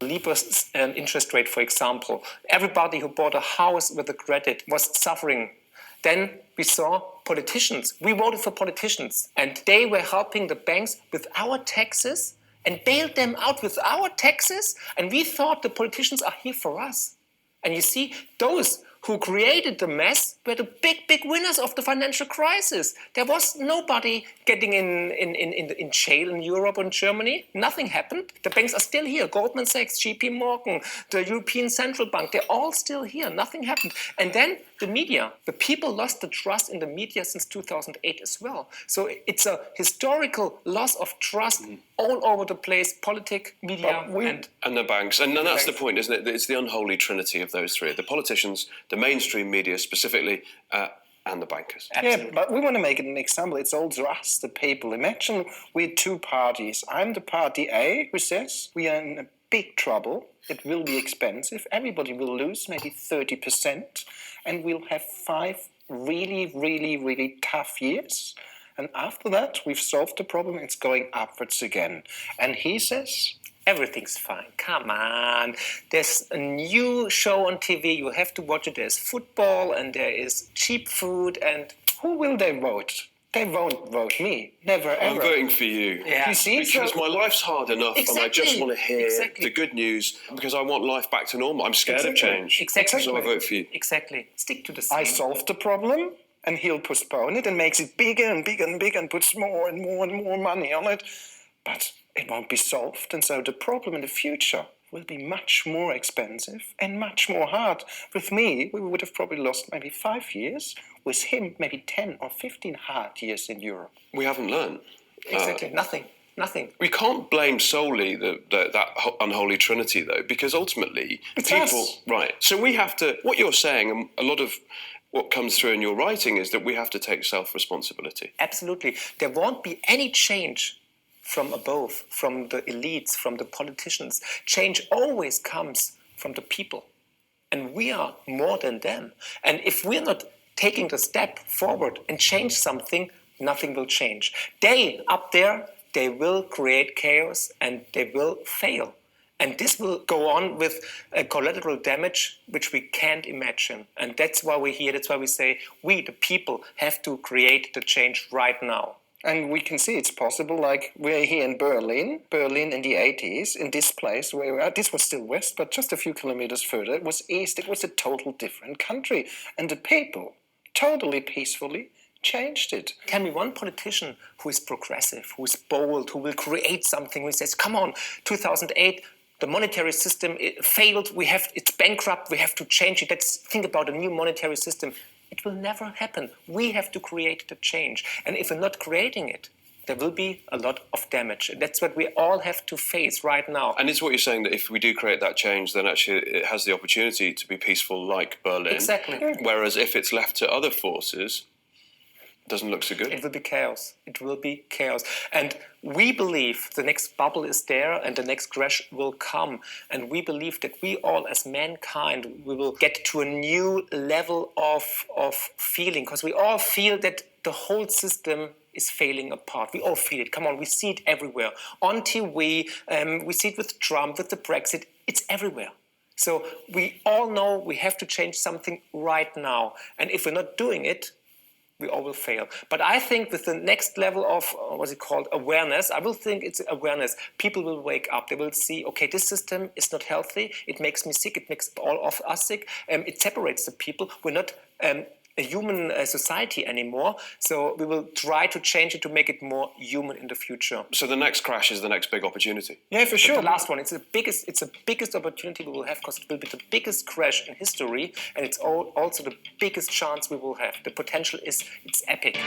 Libra's interest rate, for example. Everybody who bought a house with a credit was suffering. Then we saw politicians. We voted for politicians, and they were helping the banks with our taxes and bailed them out with our taxes. And we thought the politicians are here for us. And you see, those who created the mess were the big winners of the financial crisis. There was nobody getting in jail in Europe and Germany. Nothing happened. The banks are still here. Goldman Sachs, JP Morgan, the European Central Bank, they're all still here. Nothing happened. And then the media. The people lost the trust in the media since 2008 as well. So it's a historical loss of trust all over the place, politics, media, and the banks. And that's the point, isn't it? It's the unholy trinity of those three. The politicians, the mainstream media specifically, and the bankers. Absolutely. Yeah, but we want to make it an example. It's also us, the people. Imagine we had two parties. I'm the party A, who says we are in big trouble. It will be expensive. Everybody will lose maybe 30%. And we'll have 5 really tough years. And after that, we've solved the problem. It's going upwards again. And he says, everything's fine. Come on. There's a new show on TV. You have to watch it. There's football and there is cheap food. And who will they vote? They won't vote me. Never, ever. I'm voting for you. Yeah. You see, because my life's hard enough and I just want to hear the good news because I want life back to normal. I'm scared of change. Exactly. So I vote for you. Exactly. Stick to the same. I solved the problem and he'll postpone it and makes it bigger and bigger and bigger and puts more and more and more money on it. But it won't be solved. And so the problem in the future will be much more expensive and much more hard. With me, we would have probably lost maybe 5 years. With him, maybe 10 or 15 hard years in Europe. We haven't learned. Exactly. Nothing. We can't blame solely that unholy trinity, though, because ultimately it's people... Us. Right. So we have to... What you're saying, and a lot of what comes through in your writing, is that we have to take self-responsibility. Absolutely. There won't be any change from above, from the elites, from the politicians. Change always comes from the people. And we are more than them. And if we're not taking the step forward and change something, nothing will change. They, up there, they will create chaos and they will fail. And this will go on with a collateral damage which we can't imagine. And that's why we're here. That's why we say we, the people, have to create the change right now. And we can see it's possible, like we're here in Berlin in the 80s, in this place where we are. This was still west, but just a few kilometers further, it was east. It was a total different country. And the people, totally peacefully, changed it. Tell me one politician who is progressive, who is bold, who will create something, who says, come on, 2008, the monetary system failed, it's bankrupt, we have to change it, let's think about a new monetary system. It will never happen. We have to create the change. And if we're not creating it, there will be a lot of damage. That's what we all have to face right now. And it's what you're saying, that if we do create that change, then actually it has the opportunity to be peaceful like Berlin. Exactly. Whereas if it's left to other forces, it doesn't look so good. It will be chaos. It will be chaos. And we believe the next bubble is there and the next crash will come. And we believe that we all as mankind, we will get to a new level of feeling. Because we all feel that the whole system is failing apart. We all feel it. Come on, we see it everywhere. On TV, we see it with Trump, with the Brexit. It's everywhere. So we all know we have to change something right now. And if we're not doing it, we all will fail. But I think with the next level of, awareness, I will think it's awareness. People will wake up. They will see, okay, this system is not healthy. It makes me sick. It makes all of us sick. It separates the people. We're not a human society anymore. So we will try to change it to make it more human in the future. So the next crash is the next big opportunity. Yeah, for sure. But the last one, it's the biggest opportunity we will have because it will be the biggest crash in history, and it's also the biggest chance we will have. The potential it's epic.